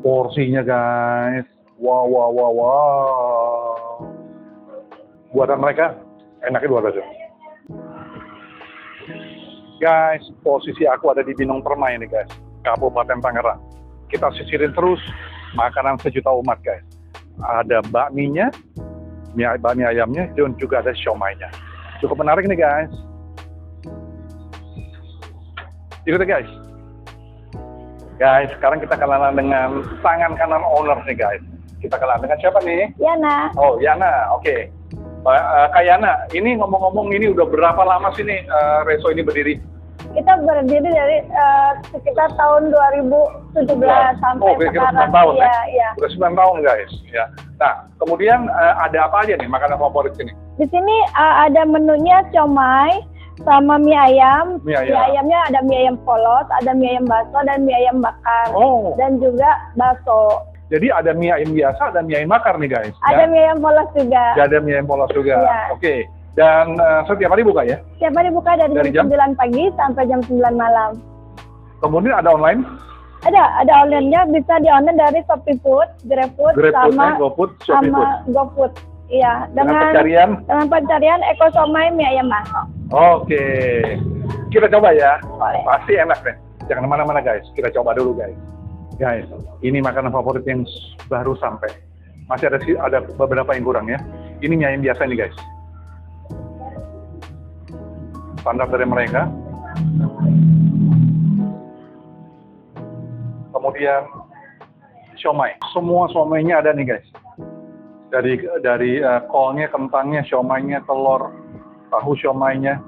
Porsinya guys, wow wow wow wow. Buatan mereka enaknya luar biasa. Guys, posisi aku ada di Binong Permai nih guys, Kabupaten Tangerang. Kita sisirin terus makanan sejuta umat guys. Ada bakminya, bakmi ayamnya, dan juga ada siomay-nya. Cukup menarik nih guys. Ikuti guys. Guys, sekarang kita kenalan dengan tangan kanan owner nih guys. Kita kenalan dengan siapa nih? Yana. Oh, Yana, oke. Kak Yana, ini ngomong-ngomong ini udah berapa lama sih nih Reso ini berdiri? Kita berdiri dari sekitar tahun 2017 sampai sekarang. 9 tahun ya, ya. Udah 9 tahun guys. Ya. Nah, kemudian ada apa aja nih makanan favorit sini? Di sini ada menunya siomay sama mie ayam. Mie ayam. Mie ayamnya ada mie ayam polos, ada mie ayam bakso, dan mie ayam bakar. Oh. Dan juga bakso. Jadi ada mie ayam biasa dan mie ayam bakar nih guys. Ada ya? mie ayam polos juga. Ada mie ayam polos juga. Ya. Oke. Dan setiap hari buka ya? Setiap hari buka dari jam 9 pagi sampai jam 9 malam. Kemudian ada online? Ada online-nya, bisa di-online dari Shopee Food, GrabFood, sama GoFood, Shopee Food. GoFood. Iya, dengan pencarian Eko Somai mie ayam bakso. Oke. Kita coba ya. Boleh. Pasti enak deh. Jangan kemana-mana guys. Kita coba dulu guys. Guys, ini makanan favorit yang baru sampai. Masih ada beberapa yang kurang ya. Ini mie ayam biasa nih guys. Standar dari mereka. Kemudian siomay. Semua siomaynya ada nih guys. Dari kolnya, kentangnya, siomaynya, telur, tahu siomaynya.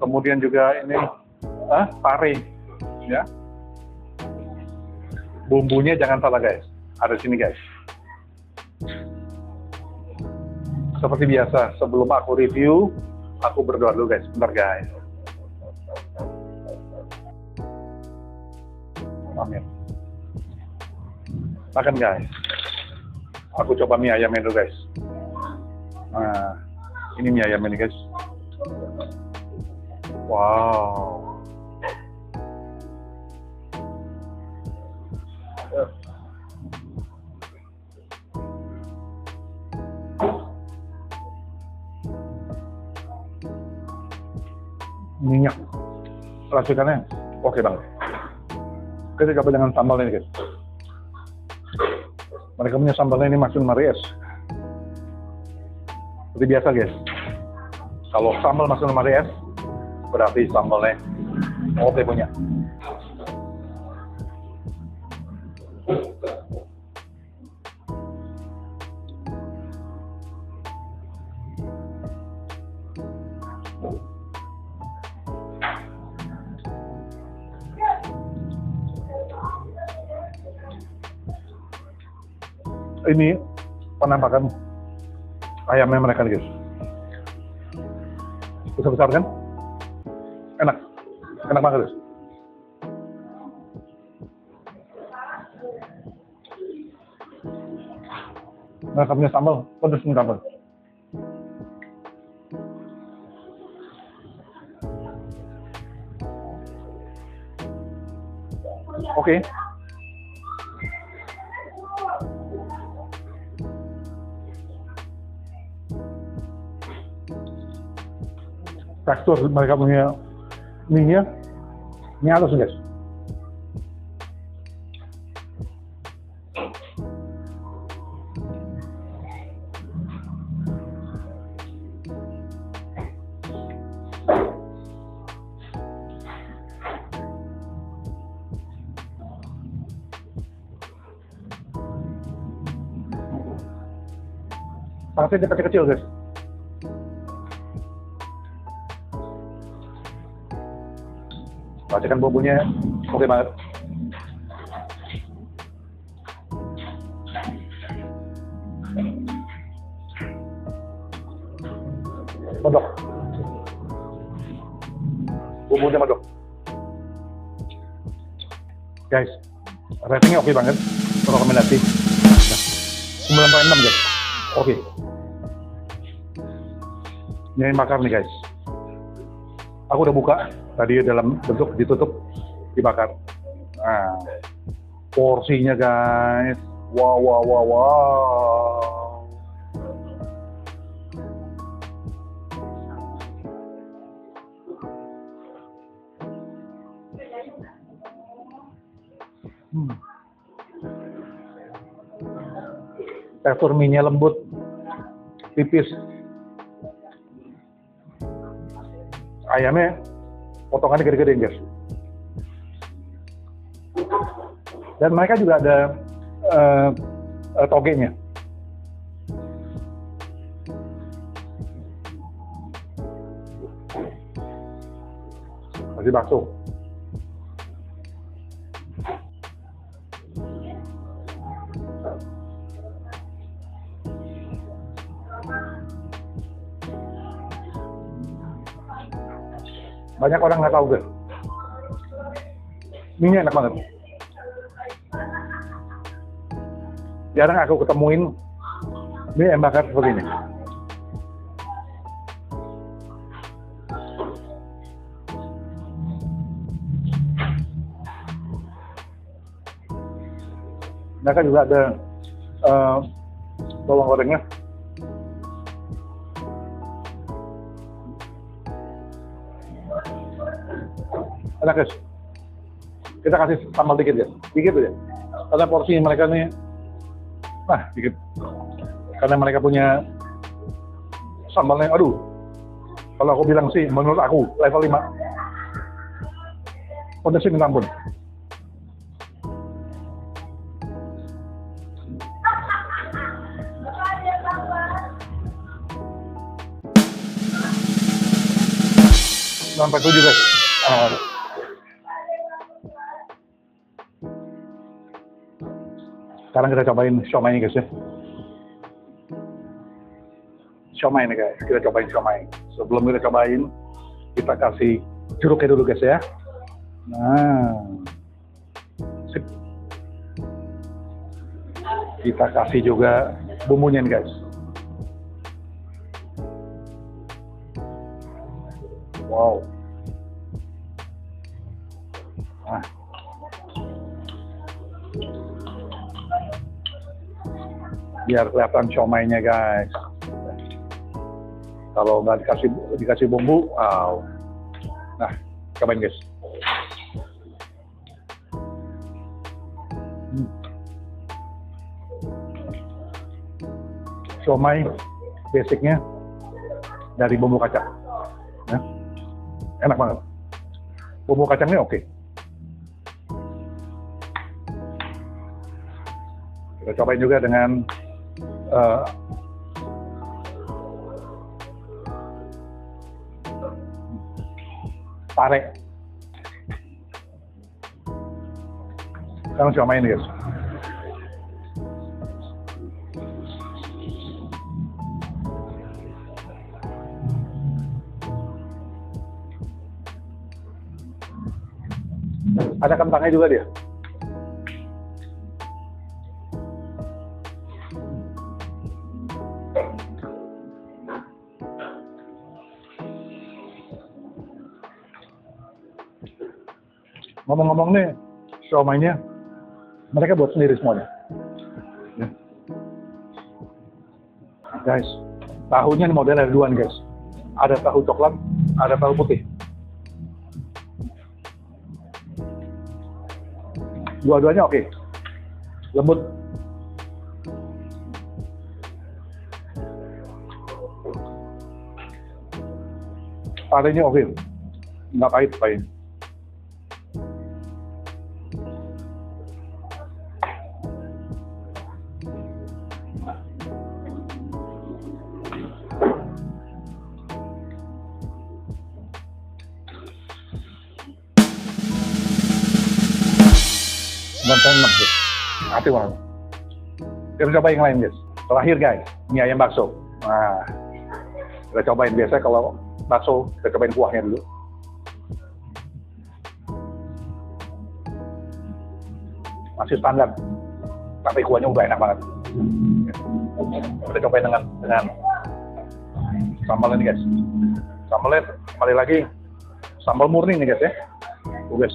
Kemudian juga ini pare, ya. Bumbunya jangan salah guys. Ada di sini guys. Seperti biasa, sebelum aku review, aku berdoa dulu guys. Bentar guys. Amin. Makan guys. Aku coba mie ayamnya dulu guys. Nah, ini mie ayamnya nih guys. Wow. Minyak. Racikannya oke banget. Kita coba dengan sambalnya guys. Mereka punya sambalnya ini Masun Maries. Seperti biasa guys. Kalau sambal Masun Maries, berarti sambalnya oke punya. Ini penampakan ayamnya mereka guys. Besar-besar kan? Enak banget guys. Mereka punya sambal, pedas sambal. Oke. Tekstur mereka punya mie-nya halus guys. Pakai kecil-kecil guys. Racikan bumbunya oke banget. Medok. Bumbunya medok. Guys, ratingnya oke banget. Rekomendasi. Nah, 9.6 guys. Oke. Ini bakar nih guys. Aku udah buka. Tadi dalam bentuk ditutup, dibakar. Nah, porsinya guys. Wow, wow, wow, wow. Tekstur mie-nya lembut, tipis. Ayamnya potongannya gede-gede guys. Dan mereka juga ada togenya. Masih bakso. Banyak orang nggak tahu guys. Mie-nya enak banget. Jarang aku ketemuin mie yang bakar seperti ini. Mereka juga ada bawang gorengnya. Enak guys. Kita kasih sambal dikit ya, dikit aja. Karena porsi mereka nih, dikit. Karena mereka punya sambalnya, aduh. Kalau aku bilang sih, menurut aku level 5. Pedasnya minta ampun. Sampai 7 guys. Sekarang kita cobain siomay guys ya. Siomay nih guys, kita cobain siomay. Sebelum kita cobain, kita kasih jeruknya dulu guys ya. Nah, sip. Kita kasih juga bumbunya nih guys. Wow. Nah. Biar kelihatan siomaynya guys. Kalau nggak dikasih bumbu, wow. Nah, cobain guys. Siomay basicnya dari bumbu kacang. Ya. Enak banget. Bumbu kacangnya oke. Kita cobain juga dengan pare. Sekarang cobain guys. Ada kentangnya juga dia. Ngomong-ngomong nih, siomaynya mereka buat sendiri semuanya. Ya. Guys, tahunya modelnya ada dua guys. Ada tahu coklat, ada tahu putih. Dua-duanya oke. Lembut. Parenya oke. Nggak pahit. Dan enak guys, hati banget. Kita coba yang lain guys. Terakhir guys, mie ayam bakso. Nah, kita cobain. Biasa kalau bakso, kita cobain kuahnya dulu. Masih standar, tapi kuahnya udah enak banget. Kita cobain dengan sambal ini guys. Sambalnya kembali lagi sambal murni nih guys ya. Tuh guys.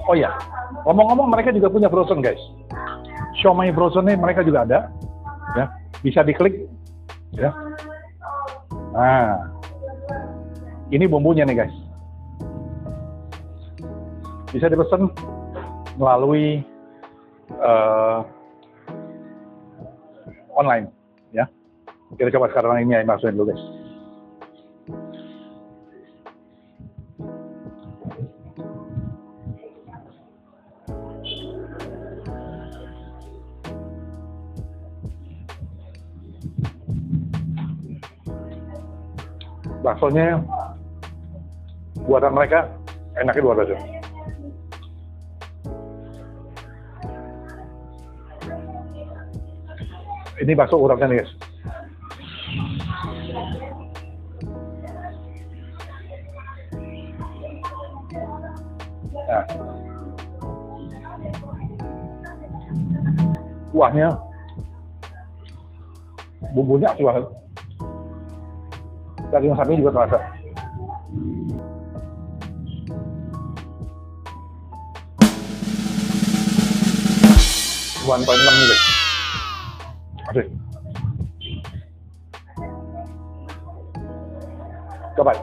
Oh iya, ngomong-ngomong mereka juga punya frozen guys. Siomay frozen mereka juga ada, ya. Bisa diklik, ya. Nah, ini bumbunya nih guys. Bisa dipesan melalui online, ya. Kita coba sekarang ini yang masukin dulu guys. Baksonya buatan mereka enaknya luar biasa. Ini bakso uratnya nih guys. Nah. Kuahnya, bumbunya asli banget. Daging sapi juga terasa. Buan poin 6 nih guys. Asik. Coba.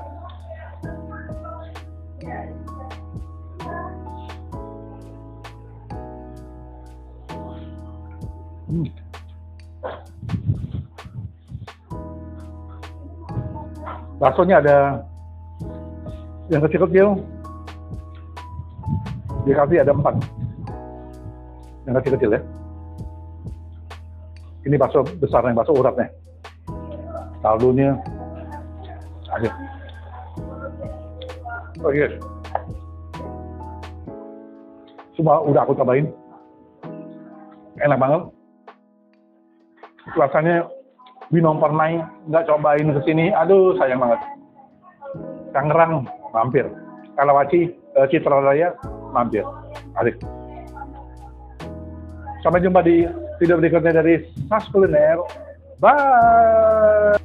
Baksonya ada yang kecil-kecil, dikasih ada 4 yang kecil-kecil ya. Ini bakso besar nih, bakso uratnya. Kaldunya asik. Oh yes. Semua udah aku cobain, enak banget. Rasanya Binong Permai nggak cobain kesini, aduh sayang banget. Tangerang mampir, Kalawaci, Citra Raya mampir, asik. Sampai jumpa di video berikutnya dari Sas Kuliner. Bye.